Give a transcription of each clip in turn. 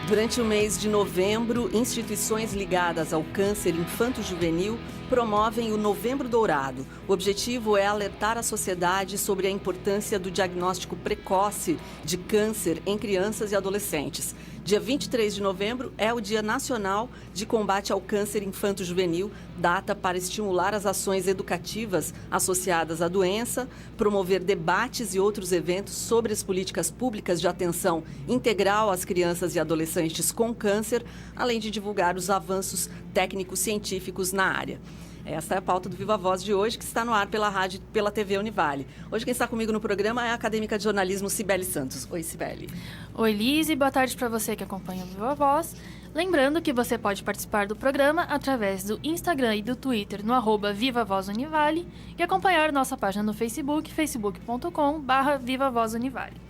Durante o mês de novembro, instituições ligadas ao câncer infanto-juvenil promovem o Novembro Dourado. O objetivo é alertar a sociedade sobre a importância do diagnóstico precoce de câncer em crianças e adolescentes. Dia 23 de novembro é o Dia Nacional de Combate ao Câncer Infanto-Juvenil, data para estimular as ações educativas associadas à doença, promover debates e outros eventos sobre as políticas públicas de atenção integral às crianças e adolescentes com câncer, além de divulgar os avanços técnicos científicos na área. Essa é a pauta do Viva Voz de hoje, que está no ar pela rádio e pela TV Univale. Hoje quem está comigo no programa é a acadêmica de jornalismo Cibele Santos. Oi, Cibele. Oi, Liz, e boa tarde para você que acompanha o Viva Voz. Lembrando que você pode participar do programa através do Instagram e do Twitter no @VivaVozUnivale e acompanhar nossa página no Facebook, facebook.com/VivaVozUnivale.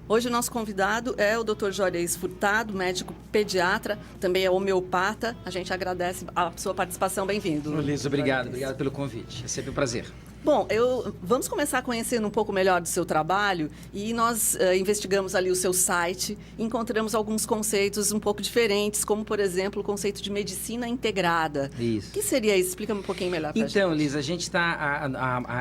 Hoje o nosso convidado é o Dr. Juarez Furtado, médico pediatra, também é homeopata. A gente agradece a sua participação. Bem-vindo. Liz, obrigado pelo convite. É sempre um prazer. Bom, vamos começar conhecendo um pouco melhor do seu trabalho e nós investigamos ali o seu site e encontramos alguns conceitos um pouco diferentes, como, por exemplo, o conceito de medicina integrada. Isso. O que seria isso? Explica-me um pouquinho melhor pra gente. Então, Liz, a gente está...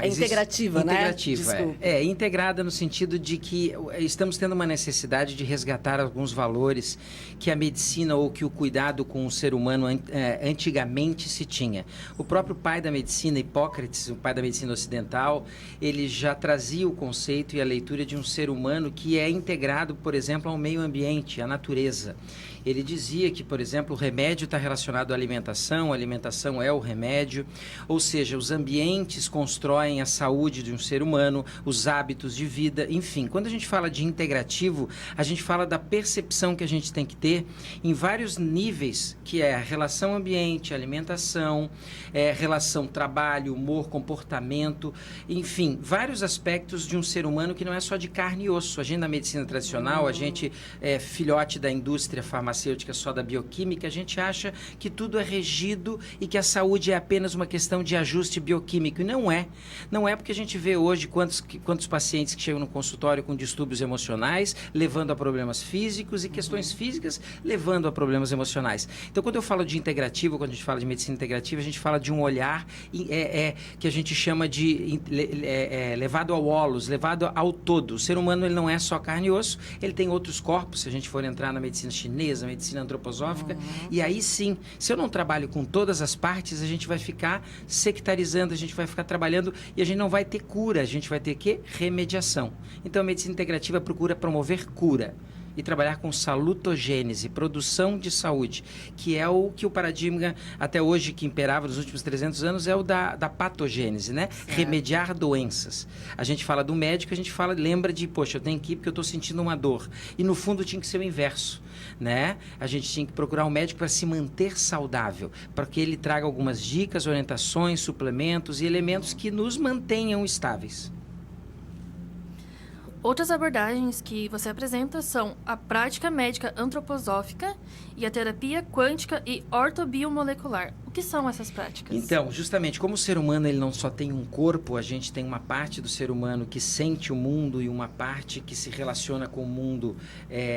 integrativa, né? Integrativa, Desculpa. integrada no sentido de que estamos tendo uma necessidade de resgatar alguns valores que a medicina ou que o cuidado com o ser humano antigamente se tinha. O próprio pai da medicina, Hipócrates, o pai da medicina ocidental, ele já trazia o conceito e a leitura de um ser humano que é integrado, por exemplo, ao meio ambiente, à natureza. Ele dizia que, por exemplo, o remédio está relacionado à alimentação, a alimentação é o remédio, ou seja, os ambientes constroem a saúde de um ser humano, os hábitos de vida, enfim. Quando a gente fala de integrativo, a gente fala da percepção que a gente tem que ter em vários níveis, que é a relação ambiente, alimentação, relação trabalho, humor, comportamento, enfim, vários aspectos de um ser humano que não é só de carne e osso. A gente na medicina tradicional, a gente é filhote da indústria farmacêutica, só da bioquímica, a gente acha que tudo é regido e que a saúde é apenas uma questão de ajuste bioquímico. E não é. Não é, porque a gente vê hoje quantos pacientes que chegam no consultório com distúrbios emocionais, levando a problemas físicos, e questões físicas levando a problemas emocionais. Então, quando eu falo de integrativo, quando a gente fala de medicina integrativa, a gente fala de um olhar que a gente chama de levado ao holos, levado ao todo. O ser humano, ele não é só carne e osso, ele tem outros corpos, se a gente for entrar na medicina chinesa, medicina antroposófica, e aí sim, se eu não trabalho com todas as partes, a gente vai ficar sectarizando, a gente vai ficar trabalhando e a gente não vai ter cura, a gente vai ter que remediação. Então, a medicina integrativa procura promover cura e trabalhar com salutogênese, produção de saúde, que é o que o paradigma até hoje que imperava nos últimos 300 anos é o da patogênese, né? Remediar doenças. A gente fala do médico, a gente lembra de, poxa, eu tenho que ir porque eu estou sentindo uma dor. E no fundo tinha que ser o inverso, né? A gente tinha que procurar um médico para se manter saudável, para que ele traga algumas dicas, orientações, suplementos e elementos que nos mantenham estáveis. Outras abordagens que você apresenta são a prática médica antroposófica e a terapia quântica e ortobiomolecular. O que são essas práticas? Então, justamente, como o ser humano ele não só tem um corpo, a gente tem uma parte do ser humano que sente o mundo e uma parte que se relaciona com o mundo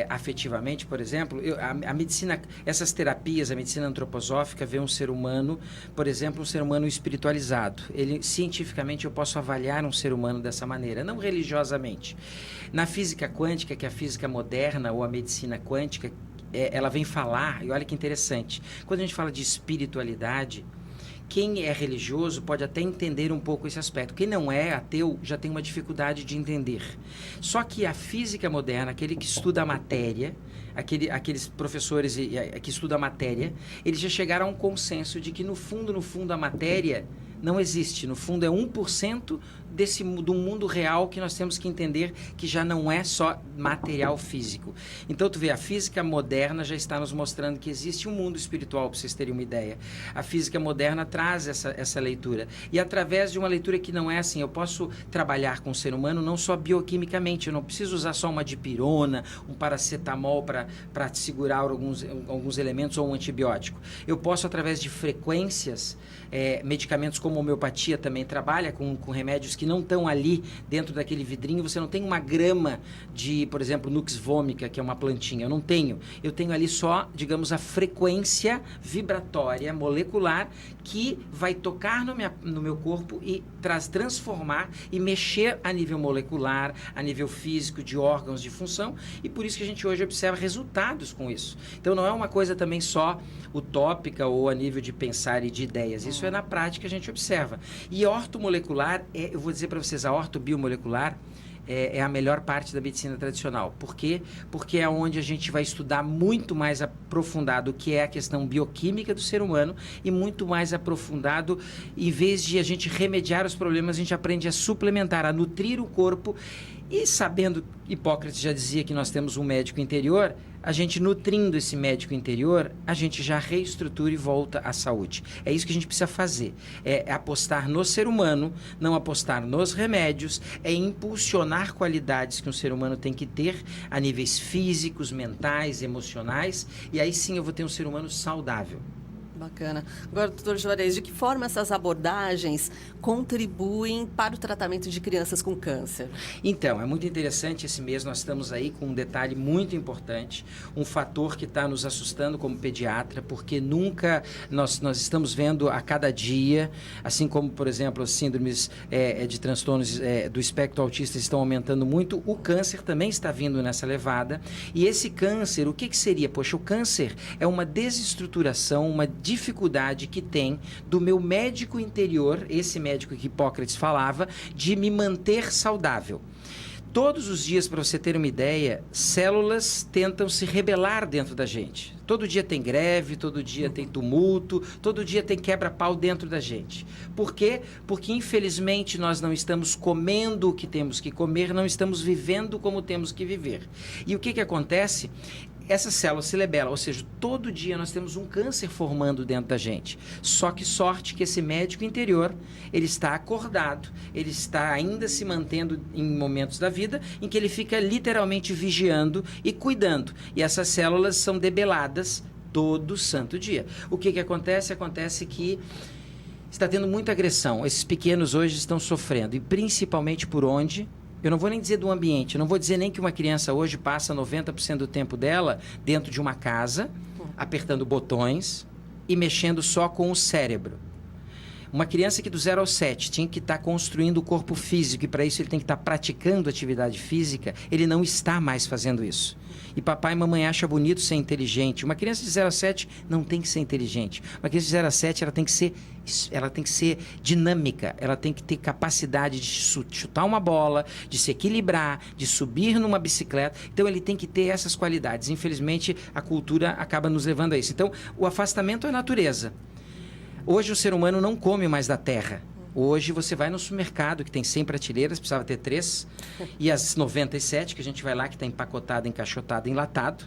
afetivamente, por exemplo. A medicina, essas terapias, a medicina antroposófica vê um ser humano, por exemplo, um ser humano espiritualizado. Cientificamente, eu posso avaliar um ser humano dessa maneira, não religiosamente. Na física quântica, que é a física moderna ou a medicina quântica, ela vem falar, e olha que interessante, quando a gente fala de espiritualidade, quem é religioso pode até entender um pouco esse aspecto. Quem não é ateu já tem uma dificuldade de entender. Só que a física moderna, aquele que estuda a matéria, aqueles professores que estudam a matéria, eles já chegaram a um consenso de que no fundo a matéria não existe. No fundo é 1% do mundo real que nós temos que entender que já não é só material físico. Então tu vê, a física moderna já está nos mostrando que existe um mundo espiritual, para vocês terem uma ideia. A física moderna traz essa leitura. E através de uma leitura que não é assim, eu posso trabalhar com o ser humano não só bioquimicamente, eu não preciso usar só uma dipirona, um paracetamol para segurar alguns elementos ou um antibiótico. Eu posso, através de frequências, medicamentos como a homeopatia também trabalha com remédios que não estão ali dentro daquele vidrinho. Você não tem uma grama de, por exemplo, Nux vomica, que é uma plantinha. Eu não tenho. Eu tenho ali só, digamos, a frequência vibratória molecular que vai tocar no meu corpo e transformar e mexer a nível molecular, a nível físico, de órgãos, de função. E por isso que a gente hoje observa resultados com isso. Então não é uma coisa também só utópica ou a nível de pensar e de ideias. Isso é na prática que a gente observa. E ortomolecular, eu vou dizer para vocês, a ortobiomolecular é a melhor parte da medicina tradicional. Por quê? Porque é onde a gente vai estudar muito mais aprofundado o que é a questão bioquímica do ser humano e muito mais aprofundado, em vez de a gente remediar os problemas, a gente aprende a suplementar, a nutrir o corpo. E sabendo, Hipócrates já dizia que nós temos um médico interior, a gente nutrindo esse médico interior, a gente já reestrutura e volta à saúde. É isso que a gente precisa fazer. É apostar no ser humano, não apostar nos remédios, é impulsionar qualidades que um ser humano tem que ter a níveis físicos, mentais, emocionais, e aí sim eu vou ter um ser humano saudável. Bacana. Agora, doutor Juarez, de que forma essas abordagens contribuem para o tratamento de crianças com câncer? Então, é muito interessante esse mês, nós estamos aí com um detalhe muito importante, um fator que está nos assustando como pediatra, porque nunca nós estamos vendo a cada dia, assim como, por exemplo, as síndromes de transtornos do espectro autista estão aumentando muito, o câncer também está vindo nessa levada, e esse câncer, o que seria? Poxa, o câncer é uma desestruturação, uma dificuldade que tem do meu médico interior, esse médico que Hipócrates falava, de me manter saudável. Todos os dias, para você ter uma ideia, células tentam se rebelar dentro da gente. Todo dia tem greve, todo dia tem tumulto, todo dia tem quebra-pau dentro da gente. Por quê? Porque, infelizmente, nós não estamos comendo o que temos que comer, não estamos vivendo como temos que viver. E o que acontece? Essa célula se rebela, ou seja, todo dia nós temos um câncer formando dentro da gente. Só que sorte que esse médico interior, ele está acordado, ele está ainda se mantendo em momentos da vida em que ele fica literalmente vigiando e cuidando. E essas células são debeladas todo santo dia. O que acontece? Acontece que está tendo muita agressão. Esses pequenos hoje estão sofrendo, e principalmente por onde? Eu não vou nem dizer do ambiente, eu não vou dizer nem que uma criança hoje passa 90% do tempo dela dentro de uma casa, apertando botões e mexendo só com o cérebro. Uma criança que do 0 ao 7 tinha que estar construindo o corpo físico e para isso ele tem que estar praticando atividade física, ele não está mais fazendo isso. E papai e mamãe acham bonito ser inteligente. Uma criança de 0 a 7 não tem que ser inteligente. Uma criança de 0 a 7 ela tem que ser dinâmica, ela tem que ter capacidade de chutar uma bola, de se equilibrar, de subir numa bicicleta. Então ele tem que ter essas qualidades. Infelizmente a cultura acaba nos levando a isso. Então o afastamento à natureza. Hoje o ser humano não come mais da terra. Hoje você vai no supermercado, que tem 100 prateleiras, precisava ter 3, e as 97, que a gente vai lá, que está empacotado, encaixotado, enlatado,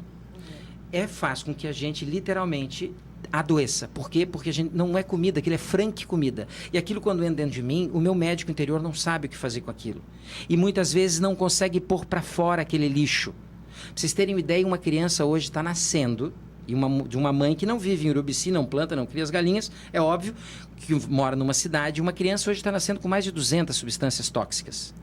faz com que a gente literalmente adoeça. Por quê? Porque a gente não é comida, aquilo é franque comida. E aquilo, quando entra dentro de mim, o meu médico interior não sabe o que fazer com aquilo. E muitas vezes não consegue pôr para fora aquele lixo. Pra vocês terem uma ideia, uma criança hoje está nascendo, de uma mãe que não vive em Urubici, não planta, não cria as galinhas, é óbvio, que mora numa cidade, uma criança hoje está nascendo com mais de 200 substâncias tóxicas.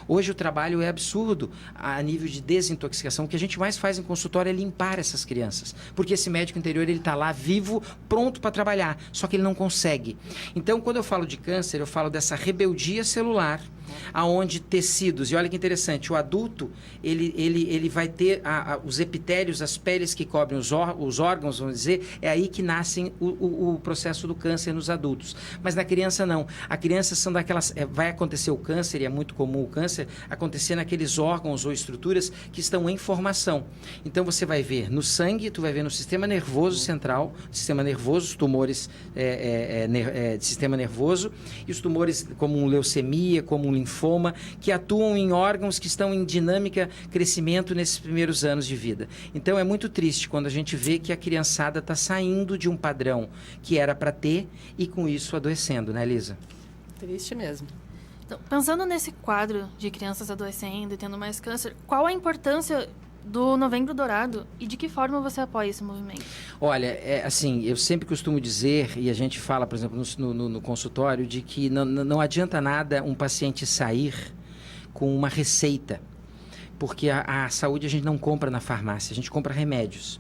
Hoje o trabalho é absurdo a nível de desintoxicação. O que a gente mais faz em consultório é limpar essas crianças, porque esse médico interior ele está lá vivo, pronto para trabalhar, só que ele não consegue. Então, quando eu falo de câncer, eu falo dessa rebeldia celular, aonde tecidos, e olha que interessante, o adulto ele vai ter os epitélios, as peles que cobrem os órgãos, vamos dizer, é aí que nascem o processo do câncer nos adultos. Mas na criança não. A criança são daquelas, vai acontecer o câncer, e é muito comum o câncer acontecer naqueles órgãos ou estruturas que estão em formação. Então você vai ver no sangue, tu vai ver no sistema nervoso central, sistema nervoso, os tumores de sistema nervoso, e os tumores como leucemia, como linfoma, que atuam em órgãos que estão em dinâmica crescimento nesses primeiros anos de vida. Então é muito triste quando a gente vê que a criançada está saindo de um padrão que era para ter e com isso adoecendo, né, Lisa? Triste mesmo. Então, pensando nesse quadro de crianças adoecendo e tendo mais câncer, qual a importância do Novembro Dourado e de que forma você apoia esse movimento? Olha, assim, eu sempre costumo dizer, e a gente fala, por exemplo, no consultório, de que não adianta nada um paciente sair com uma receita, porque a saúde a gente não compra na farmácia, a gente compra remédios.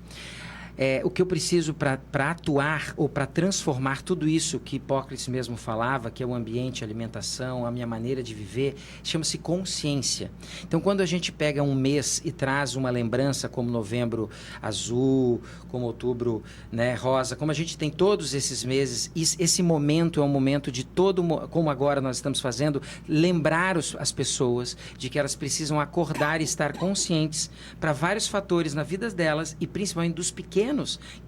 O que eu preciso para atuar ou para transformar tudo isso que Hipócrates mesmo falava, que é o ambiente, a alimentação, a minha maneira de viver, chama-se consciência. Então, quando a gente pega um mês e traz uma lembrança, como novembro azul, como outubro, né, rosa, como a gente tem todos esses meses, esse momento é um momento de como agora nós estamos fazendo, lembrar as pessoas de que elas precisam acordar e estar conscientes para vários fatores na vida delas e principalmente dos pequenos,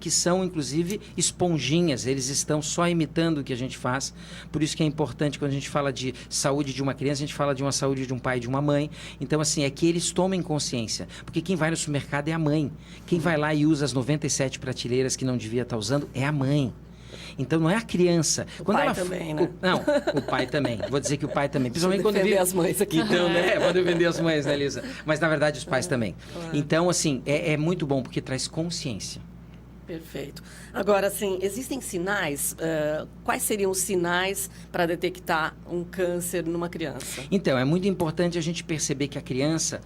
que são, inclusive, esponjinhas. Eles estão só imitando o que a gente faz. Por isso que é importante, quando a gente fala de saúde de uma criança, a gente fala de uma saúde de um pai e de uma mãe. Então, assim, é que eles tomem consciência. Porque quem vai no supermercado é a mãe. Quem vai lá e usa as 97 prateleiras que não devia estar usando é a mãe. Então, não é a criança. O pai também, né? Não, o pai também. Vou dizer que o pai também. Principalmente quando defender as mães aqui. Então, né? Vou defender as mães, né, Lisa? Mas, na verdade, os pais também. Então, assim, é muito bom, porque traz consciência. Perfeito. Agora, assim, existem sinais? Quais seriam os sinais para detectar um câncer numa criança? Então, é muito importante a gente perceber que a criança,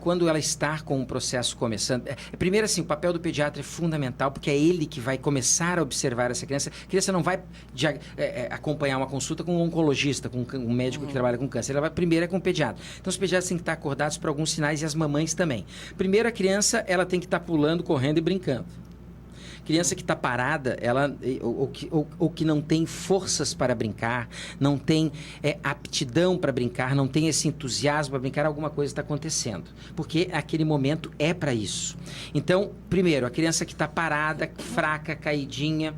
quando ela está com um processo começando... primeiro, assim, o papel do pediatra é fundamental, porque é ele que vai começar a observar essa criança. A criança não vai acompanhar uma consulta com um oncologista, com um médico que trabalha com câncer. Ela vai primeiro com o pediatra. Então, os pediatras têm que estar acordados para alguns sinais e as mamães também. Primeiro, a criança, ela tem que estar pulando, correndo e brincando. Criança que está parada, ou que não tem forças para brincar, não tem aptidão para brincar, não tem esse entusiasmo para brincar, alguma coisa está acontecendo. Porque aquele momento é para isso. Então, primeiro, a criança que está parada, fraca, caidinha,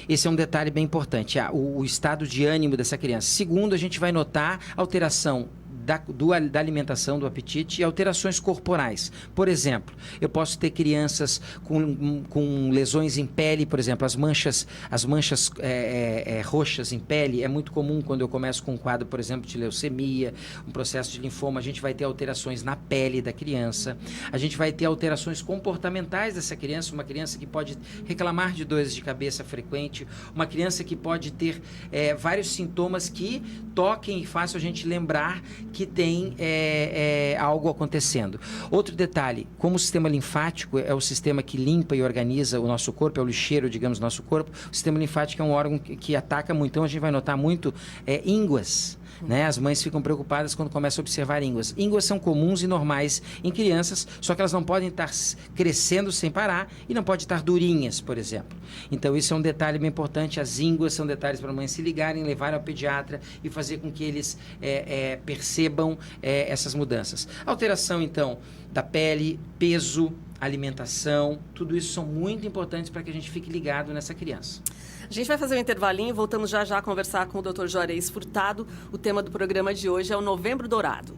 esse é um detalhe bem importante, o estado de ânimo dessa criança. Segundo, a gente vai notar alteração da alimentação, do apetite e alterações corporais. Por exemplo, eu posso ter crianças com lesões em pele, por exemplo, as manchas roxas em pele. É muito comum quando eu começo com um quadro, por exemplo, de leucemia, um processo de linfoma, a gente vai ter alterações na pele da criança. A gente vai ter alterações comportamentais dessa criança, uma criança que pode reclamar de dores de cabeça frequente, uma criança que pode ter vários sintomas que toquem e façam a gente lembrar que tem algo acontecendo. Outro detalhe, como o sistema linfático é o sistema que limpa e organiza o nosso corpo, é o lixeiro, digamos, do nosso corpo, o sistema linfático é um órgão que ataca muito, então a gente vai notar muito ínguas. Né? As mães ficam preocupadas quando começam a observar ínguas. Ínguas são comuns e normais em crianças, só que elas não podem estar crescendo sem parar e não podem estar durinhas, por exemplo. Então, isso é um detalhe bem importante. As ínguas são detalhes para a mãe se ligarem, levar ao pediatra e fazer com que eles percebam essas mudanças. Alteração, então, da pele, peso, alimentação, tudo isso são muito importantes para que a gente fique ligado nessa criança. A gente vai fazer um intervalinho e voltamos já a conversar com o Dr. Juarez Furtado. O tema do programa de hoje é o Novembro Dourado.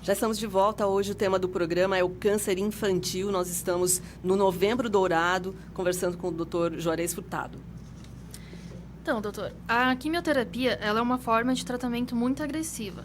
Já estamos de volta. Hoje o tema do programa é o câncer infantil. Nós estamos no Novembro Dourado, conversando com o Dr. Juarez Furtado. Então, doutor, a quimioterapia ela é uma forma de tratamento muito agressiva.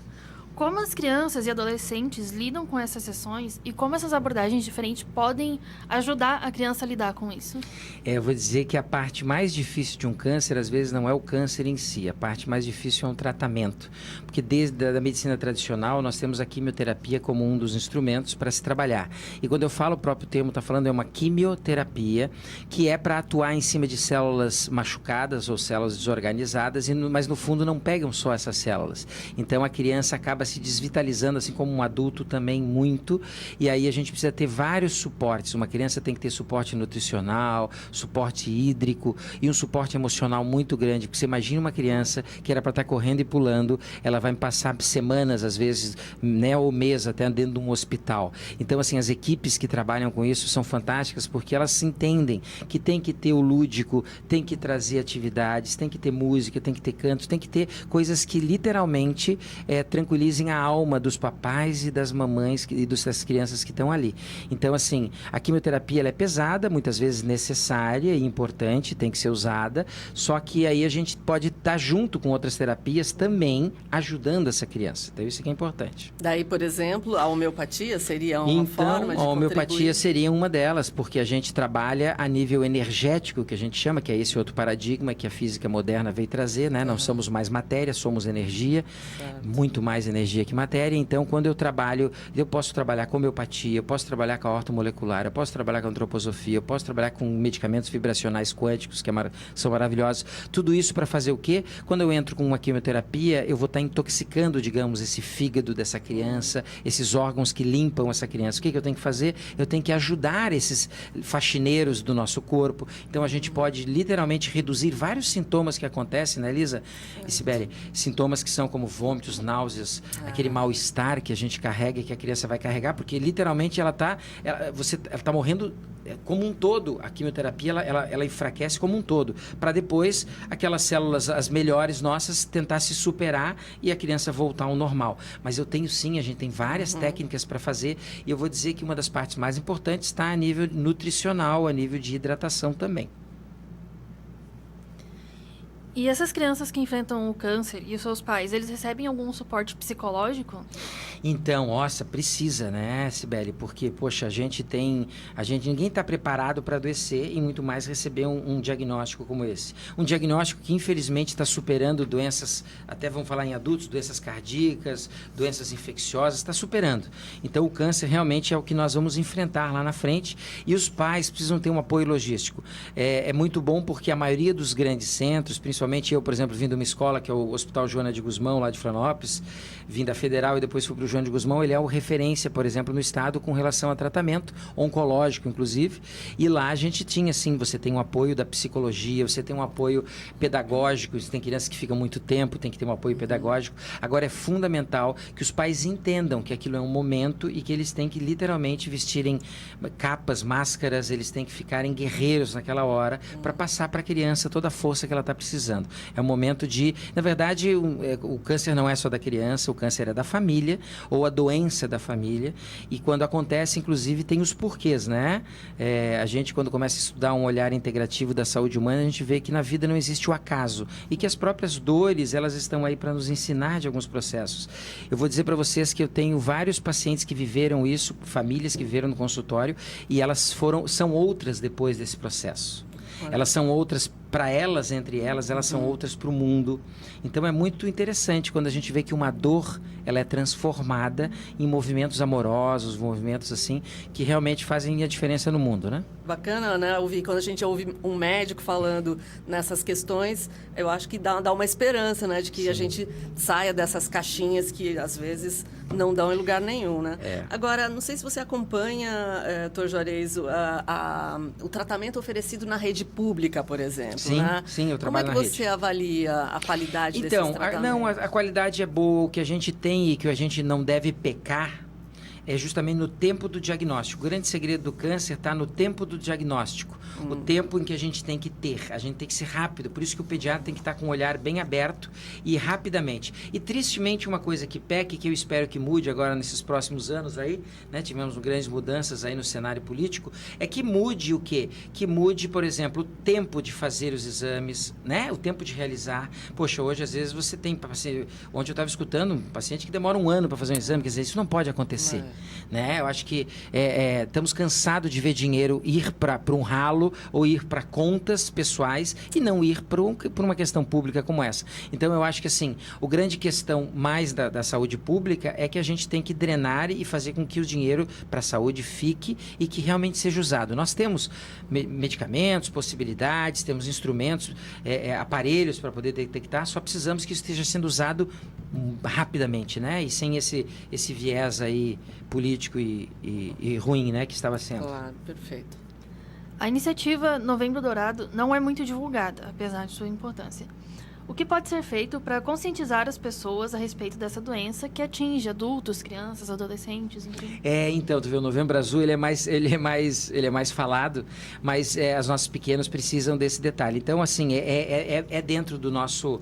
Como as crianças e adolescentes lidam com essas sessões e como essas abordagens diferentes podem ajudar a criança a lidar com isso? Eu vou dizer que a parte mais difícil de um câncer, às vezes, não é o câncer em si. A parte mais difícil é um tratamento. Porque desde a medicina tradicional, nós temos a quimioterapia como um dos instrumentos para se trabalhar. E quando eu falo, o próprio termo está falando, é uma quimioterapia, que é para atuar em cima de células machucadas ou células desorganizadas, mas no fundo não pegam só essas células. Então a criança acaba se desvitalizando, assim como um adulto também muito, e aí a gente precisa ter vários suportes. Uma criança tem que ter suporte nutricional, suporte hídrico e um suporte emocional muito grande, porque você imagina uma criança que era para estar correndo e pulando, ela vai passar semanas, às vezes, né, ou meses até dentro de um hospital. Então, assim, as equipes que trabalham com isso são fantásticas, porque elas se entendem que tem que ter o lúdico, tem que trazer atividades, tem que ter música, tem que ter cantos, tem que ter coisas que literalmente tranquilizam valorizem a alma dos papais e das mamães e das crianças que estão ali. Então, assim, a quimioterapia ela é pesada, muitas vezes necessária e importante, tem que ser usada, só que aí a gente pode estar junto com outras terapias também ajudando essa criança. Então, isso que é importante. Daí, por exemplo, a homeopatia seria uma forma de a homeopatia contribuir? seria uma delas, porque a gente trabalha a nível energético, que a gente chama, que é esse outro paradigma que a física moderna veio trazer, né? Não somos mais matéria, somos energia, muito mais energia que matéria. Então, quando eu trabalho, eu posso trabalhar com homeopatia, eu posso trabalhar com a ortomolecular, eu posso trabalhar com antroposofia, eu posso trabalhar com medicamentos vibracionais quânticos, que são maravilhosos. Tudo isso para fazer o quê? Quando eu entro com uma quimioterapia, eu vou estar intoxicando, digamos, esse fígado dessa criança, esses órgãos que limpam essa criança. O que eu tenho que fazer? Eu tenho que ajudar esses faxineiros do nosso corpo. Então, a gente pode literalmente reduzir vários sintomas que acontecem, né, Elisa e Sibeli? Sintomas que são como vômitos, náuseas, aquele mal-estar que a gente carrega, que a criança vai carregar, porque literalmente ela está morrendo como um todo. A quimioterapia ela enfraquece como um todo, para depois aquelas células, as melhores nossas, tentar se superar e a criança voltar ao normal. Mas eu tenho sim, a gente tem várias técnicas para fazer, e eu vou dizer que uma das partes mais importantes está a nível nutricional, a nível de hidratação também. E essas crianças que enfrentam o câncer e os seus pais, eles recebem algum suporte psicológico? Então, nossa, precisa, né, Sibeli? Porque, poxa, ninguém está preparado para adoecer e muito mais receber um diagnóstico como esse. Um diagnóstico que, infelizmente, está superando doenças, até vamos falar em adultos, doenças cardíacas, doenças infecciosas, está superando. Então, o câncer realmente é o que nós vamos enfrentar lá na frente, e os pais precisam ter um apoio logístico. É muito bom porque a maioria dos grandes centros, principalmente eu, por exemplo, vim de uma escola que é o Hospital Joana de Guzmão, lá de Florianópolis, vim da Federal e depois fui para o Joana de Guzmão. Ele é o referência, por exemplo, no estado com relação a tratamento oncológico, inclusive, e lá a gente tinha, sim, você tem um apoio da psicologia, você tem um apoio pedagógico, você tem crianças que ficam muito tempo, tem que ter um apoio pedagógico. Agora, é fundamental que os pais entendam que aquilo é um momento e que eles têm que literalmente vestirem capas, máscaras, eles têm que ficarem guerreiros naquela hora para passar para a criança toda a força que ela está precisando. É um momento de... Na verdade, o câncer não é só da criança, o câncer é da família, ou a doença da família, e quando acontece, inclusive, tem os porquês, né? A gente, quando começa a estudar um olhar integrativo da saúde humana, a gente vê que na vida não existe o acaso, e que as próprias dores, elas estão aí para nos ensinar de alguns processos. Eu vou dizer para vocês que eu tenho vários pacientes que viveram isso, famílias que viveram no consultório, e elas são outras depois desse processo. Elas são outras para elas, entre elas são outras para o mundo. Então é muito interessante quando a gente vê que uma dor, ela é transformada em movimentos amorosos, movimentos assim, que realmente fazem a diferença no mundo, né? Bacana, né? Quando a gente ouve um médico falando nessas questões, eu acho que dá uma esperança, né? De que a gente saia dessas caixinhas que às vezes não dão em lugar nenhum, né? Agora, não sei se você acompanha, Dr. Juarez, o tratamento oferecido na rede pública, por exemplo. Sim, né? sim, eu trabalho na rede. Como é que você avalia a qualidade desses tratamentos? Então, a qualidade é boa. O que a gente tem e que a gente não deve pecar é justamente no tempo do diagnóstico. O grande segredo do câncer está no tempo do diagnóstico. O tempo em que a gente tem que ter. A gente tem que ser rápido. Por isso que o pediatra tem que estar com o olhar bem aberto e rapidamente. E, tristemente, uma coisa que peca e que eu espero que mude agora nesses próximos anos aí, né? Tivemos grandes mudanças aí no cenário político, é que mude o quê? Que mude, por exemplo, o tempo de fazer os exames, né? O tempo de realizar. Poxa, hoje, às vezes, você tem paciente... Ontem eu estava escutando um paciente que demora 1 ano para fazer um exame. Quer dizer, isso não pode acontecer. Né? Eu acho que estamos cansados de ver dinheiro ir para um ralo ou ir para contas pessoais e não ir para uma questão pública como essa. Então, eu acho que assim, a grande questão mais da saúde pública é que a gente tem que drenar e fazer com que o dinheiro para a saúde fique e que realmente seja usado. Nós temos medicamentos, possibilidades, temos instrumentos, aparelhos para poder detectar, só precisamos que isso esteja sendo usado rapidamente, né? E sem esse viés aí político e ruim, né, que estava sendo. Claro, perfeito. A iniciativa Novembro Dourado não é muito divulgada, apesar de sua importância. O que pode ser feito para conscientizar as pessoas a respeito dessa doença que atinge adultos, crianças, adolescentes, enfim? Então, tu vê, o Novembro Azul, ele é mais falado, mas as nossas pequenas precisam desse detalhe. Então, assim, é dentro do nosso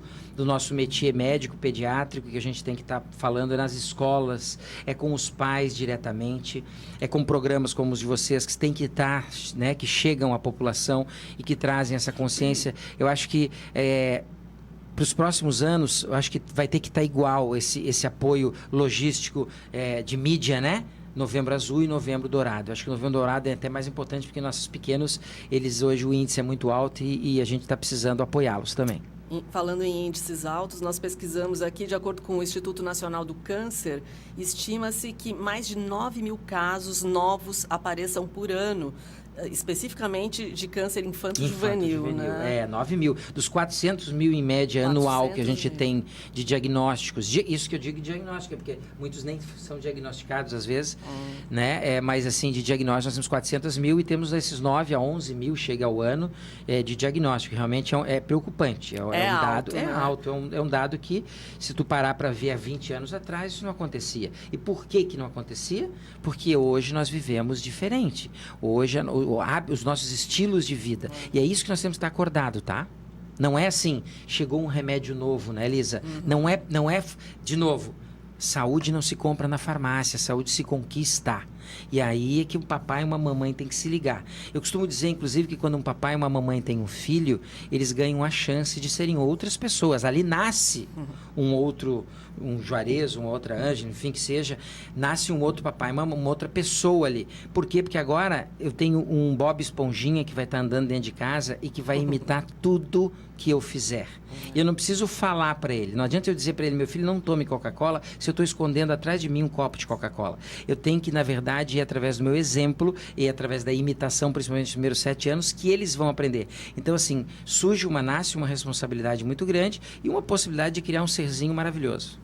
métier médico, pediátrico, que a gente tem que estar falando nas escolas, é com os pais diretamente, é com programas como os de vocês, que tem que estar, né, que chegam à população e que trazem essa consciência. Eu acho que para os próximos anos, eu acho que vai ter que estar igual esse apoio logístico de mídia, né? Novembro Azul e Novembro Dourado. Eu acho que o Novembro Dourado é até mais importante porque nossos pequenos, eles hoje o índice é muito alto e a gente está precisando apoiá-los também. Falando em índices altos, nós pesquisamos aqui, de acordo com o Instituto Nacional do Câncer, estima-se que mais de 9 mil casos novos apareçam por ano, especificamente de câncer infanto-juvenil, né? 9 mil. Dos 400 mil em média anual que a gente tem de diagnósticos. Isso que eu digo diagnóstico, porque muitos nem são diagnosticados às vezes, né? Mas assim, de diagnóstico nós temos 400 mil e temos esses 9 a 11 mil, chega ao ano, de diagnóstico. Realmente é preocupante. É um dado, né? alto. É um dado que, se tu parar para ver há 20 anos atrás, isso não acontecia. E por que não acontecia? Porque hoje nós vivemos diferente. Hoje os nossos estilos de vida. E é isso que nós temos que estar acordado, tá? Não é assim, chegou um remédio novo, né, Elisa? Não é, de novo, saúde não se compra na farmácia, saúde se conquista. E aí é que um papai e uma mamãe têm que se ligar. Eu costumo dizer, inclusive, que quando um papai e uma mamãe têm um filho, eles ganham a chance de serem outras pessoas. Ali nasce um Juarez, uma outra Ângela, enfim, que seja, nasce um outro papai, uma outra pessoa ali. Por quê? Porque agora eu tenho um Bob Esponjinha que vai estar andando dentro de casa e que vai imitar tudo que eu fizer. E eu não preciso falar para ele. Não adianta eu dizer para ele, meu filho, não tome Coca-Cola, se eu estou escondendo atrás de mim um copo de Coca-Cola. Eu tenho que, na verdade, ir através do meu exemplo e através da imitação, principalmente nos primeiros 7 anos, que eles vão aprender. Então, assim, nasce uma responsabilidade muito grande e uma possibilidade de criar um serzinho maravilhoso.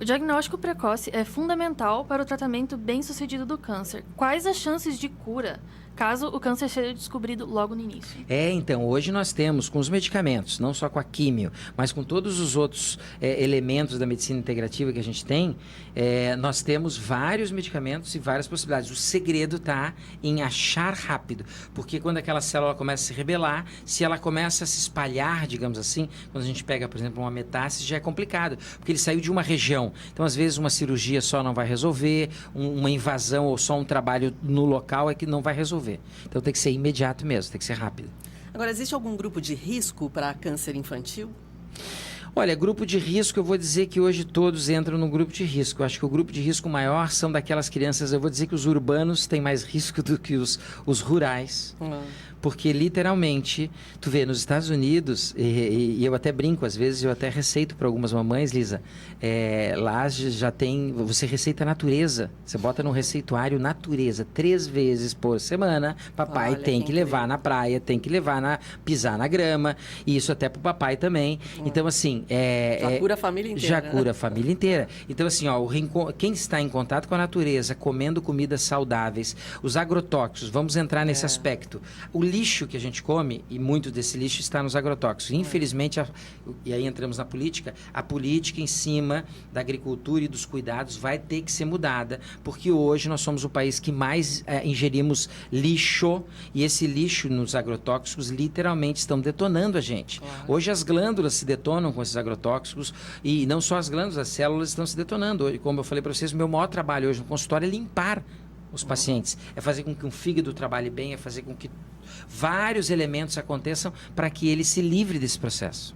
O diagnóstico precoce é fundamental para o tratamento bem-sucedido do câncer. Quais as chances de cura, caso o câncer seja descobrido logo no início? Então, hoje nós temos, com os medicamentos, não só com a químio, mas com todos os outros elementos da medicina integrativa que a gente tem, nós temos vários medicamentos e várias possibilidades. O segredo está em achar rápido, porque quando aquela célula começa a se rebelar, se ela começa a se espalhar, digamos assim, quando a gente pega, por exemplo, uma metástase, já é complicado, porque ele saiu de uma região. Então, às vezes, uma cirurgia só não vai resolver, uma invasão ou só um trabalho no local é que não vai resolver. Então, tem que ser imediato mesmo, tem que ser rápido. Agora, existe algum grupo de risco para câncer infantil? Olha, grupo de risco, eu vou dizer que hoje todos entram no grupo de risco. Eu acho que o grupo de risco maior são daquelas crianças, eu vou dizer que os urbanos têm mais risco do que os rurais. Porque, literalmente, tu vê, nos Estados Unidos, e eu até brinco, às vezes eu até receito para algumas mamães, Lisa, lá já tem, você receita a natureza, você bota no receituário natureza, 3 vezes por semana, papai tem que levar na praia, tem que levar pisar na grama, e isso até pro papai também. Então, assim... já cura a família inteira. Já cura a família inteira. Então, assim, quem está em contato com a natureza, comendo comidas saudáveis, os agrotóxicos, vamos entrar nesse aspecto. O lixo que a gente come, e muito desse lixo está nos agrotóxicos. Infelizmente, e aí entramos na política, a política em cima da agricultura e dos cuidados vai ter que ser mudada, porque hoje nós somos o país que mais ingerimos lixo, e esse lixo nos agrotóxicos literalmente estão detonando a gente. Hoje as glândulas se detonam com esses agrotóxicos, e não só as glândulas, as células estão se detonando. Hoje, como eu falei para vocês, o meu maior trabalho hoje no consultório é limpar os pacientes, é fazer com que um fígado trabalhe bem, é fazer com que vários elementos aconteçam para que ele se livre desse processo.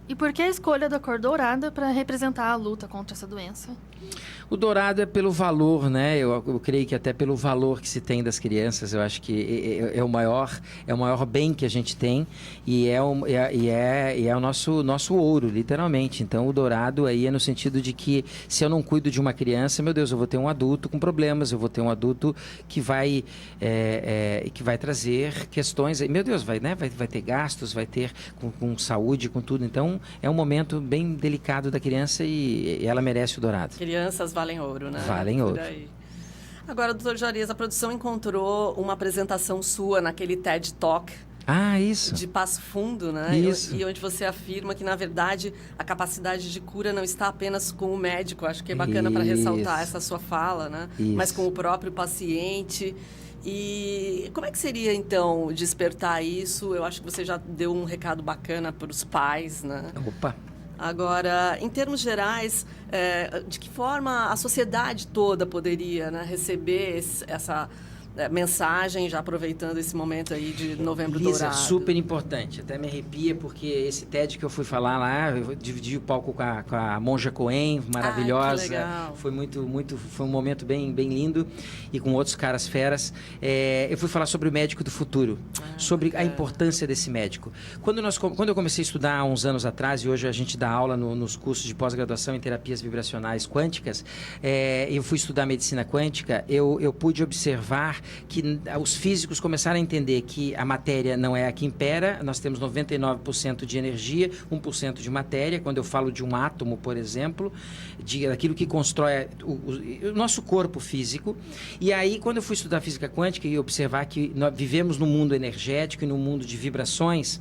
E por que a escolha da cor dourada para representar a luta contra essa doença? O dourado é pelo valor, né? Eu creio que até pelo valor que se tem das crianças, eu acho que é o maior bem que a gente tem e é o nosso ouro, literalmente. Então, o dourado aí é no sentido de que se eu não cuido de uma criança, meu Deus, eu vou ter um adulto com problemas, eu vou ter um adulto que vai trazer questões, meu Deus, vai ter gastos, vai ter com saúde, com tudo. Então, é um momento bem delicado da criança e ela merece o dourado. Crianças valem ouro, né? Valem ouro. Agora, doutor Juarez, a produção encontrou uma apresentação sua naquele TED Talk Isso. de Passo Fundo, né? Isso. E onde você afirma que, na verdade, a capacidade de cura não está apenas com o médico. Acho que é bacana para ressaltar essa sua fala, né? Isso. Mas com o próprio paciente. E como é que seria, então, despertar isso? Eu acho que você já deu um recado bacana para os pais, né? Opa! Agora, em termos gerais, de que forma a sociedade toda poderia, né, receber essa mensagem, já aproveitando esse momento aí de Novembro Lisa, Dourado? super importante. Até me arrepia, porque esse TED que eu fui falar lá, eu dividi o palco com a Monja Coen, maravilhosa. Que legal. Foi foi um momento bem lindo, e com outros caras feras. Eu fui falar sobre o médico do futuro, sobre a importância desse médico. Quando eu comecei a estudar há uns anos atrás, e hoje a gente dá aula nos cursos de pós-graduação em terapias vibracionais quânticas, eu fui estudar medicina quântica, eu pude observar que os físicos começaram a entender que a matéria não é a que impera. Nós temos 99% de energia, 1% de matéria. Quando eu falo de um átomo, por exemplo, daquilo que constrói o nosso corpo físico. E aí, quando eu fui estudar física quântica e observar que nós vivemos num mundo energético e num mundo de vibrações,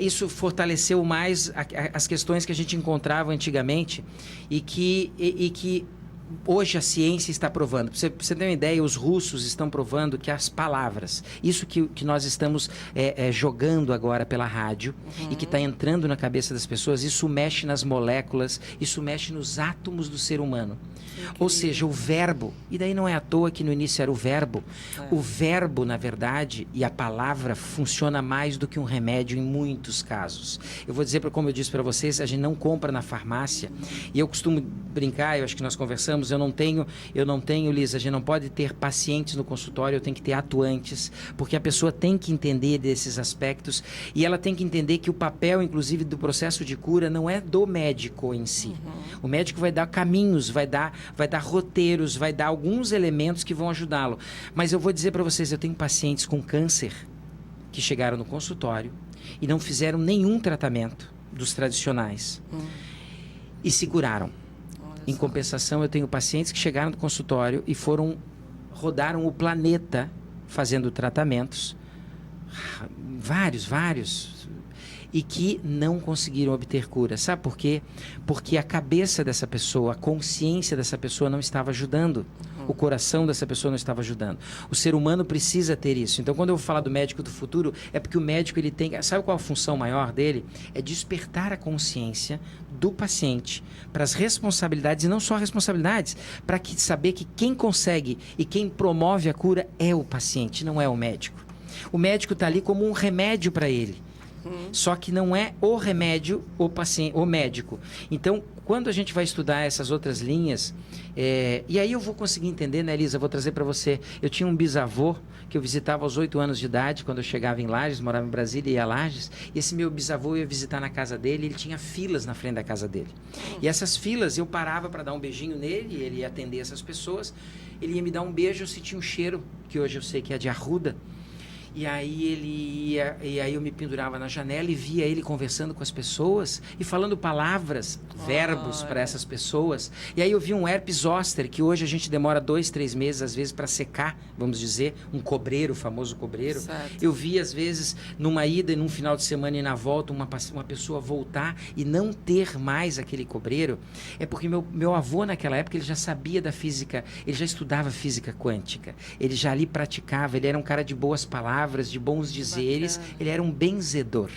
isso fortaleceu mais as questões que a gente encontrava antigamente e que hoje a ciência está provando. Para você ter uma ideia, os russos estão provando que as palavras, isso que nós estamos jogando agora pela rádio e que está entrando na cabeça das pessoas, isso mexe nas moléculas, isso mexe nos átomos do ser humano. Ou seja, o verbo, e daí não é à toa que no início era o verbo. O verbo, na verdade, e a palavra funciona mais do que um remédio em muitos casos. Eu vou dizer, como eu disse para vocês, a gente não compra na farmácia, e eu costumo brincar, eu acho que nós conversamos, eu não tenho, Lisa, a gente não pode ter pacientes no consultório, eu tenho que ter atuantes, porque a pessoa tem que entender desses aspectos, e ela tem que entender que o papel, inclusive, do processo de cura não é do médico em si. O médico vai dar caminhos, vai dar roteiros, vai dar alguns elementos que vão ajudá-lo. Mas eu vou dizer para vocês, eu tenho pacientes com câncer que chegaram no consultório e não fizeram nenhum tratamento dos tradicionais e se curaram. Em compensação, eu tenho pacientes que chegaram no consultório e rodaram o planeta fazendo tratamentos, vários, e que não conseguiram obter cura. Sabe por quê? Porque a cabeça dessa pessoa, a consciência dessa pessoa não estava ajudando. O coração dessa pessoa não estava ajudando. O ser humano precisa ter isso. Então, quando eu vou falar do médico do futuro, é porque o médico, ele tem... Sabe qual a função maior dele? É despertar a consciência do paciente para as responsabilidades, e não só responsabilidades, para saber que quem consegue e quem promove a cura é o paciente, não é o médico. O médico está ali como um remédio para ele. Só que não é o remédio, o médico. Então, quando a gente vai estudar essas outras linhas, e aí eu vou conseguir entender, né, Elisa? Eu vou trazer para você. Eu tinha um bisavô que eu visitava aos 8 anos de idade, quando eu chegava em Lages, morava em Brasília e ia a Lages. E esse meu bisavô eu ia visitar na casa dele, ele tinha filas na frente da casa dele. E essas filas, eu parava para dar um beijinho nele, ele ia atender essas pessoas, ele ia me dar um beijo, eu sentia um cheiro, que hoje eu sei que é de arruda. E aí eu me pendurava na janela e via ele conversando com as pessoas e falando palavras, verbos para essas pessoas. E aí eu vi um herpes zoster, que hoje a gente demora 2, 3 meses, às vezes, para secar, vamos dizer, um cobreiro, o famoso cobreiro. Certo. Eu vi, às vezes, numa ida e num final de semana e na volta, uma pessoa voltar e não ter mais aquele cobreiro. É porque meu avô, naquela época, ele já sabia da física, ele já estudava física quântica, ele já ali praticava, ele era um cara de boas palavras, de bons dizeres, ele era um benzedor.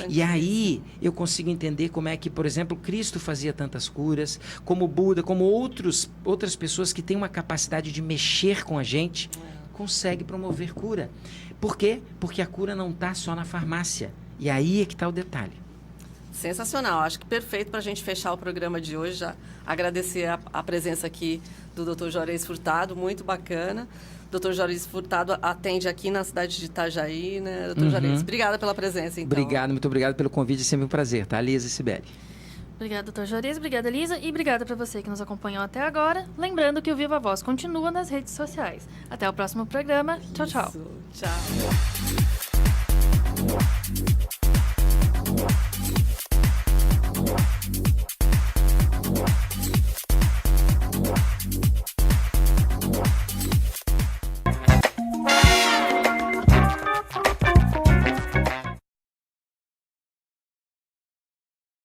E aí eu consigo entender como é que, por exemplo, Cristo fazia tantas curas, como Buda, como outras pessoas que têm uma capacidade de mexer com a gente, conseguem promover cura. Por quê? Porque a cura não está só na farmácia. E aí é que está o detalhe. Sensacional, acho que perfeito para a gente fechar o programa de hoje. Já agradecer a presença aqui do Dr. Juarez Furtado, muito bacana. Dr. Juarez Furtado atende aqui na cidade de Itajaí, né? Dr. Juarez, obrigada pela presença, então. Obrigado, muito obrigado pelo convite, é sempre um prazer, tá? Lisa e Sibeli. Obrigada, Dr. Juarez, obrigada, Elisa, e obrigada para você que nos acompanhou até agora. Lembrando que o Viva Voz continua nas redes sociais. Até o próximo programa. Tchau, tchau. Tchau.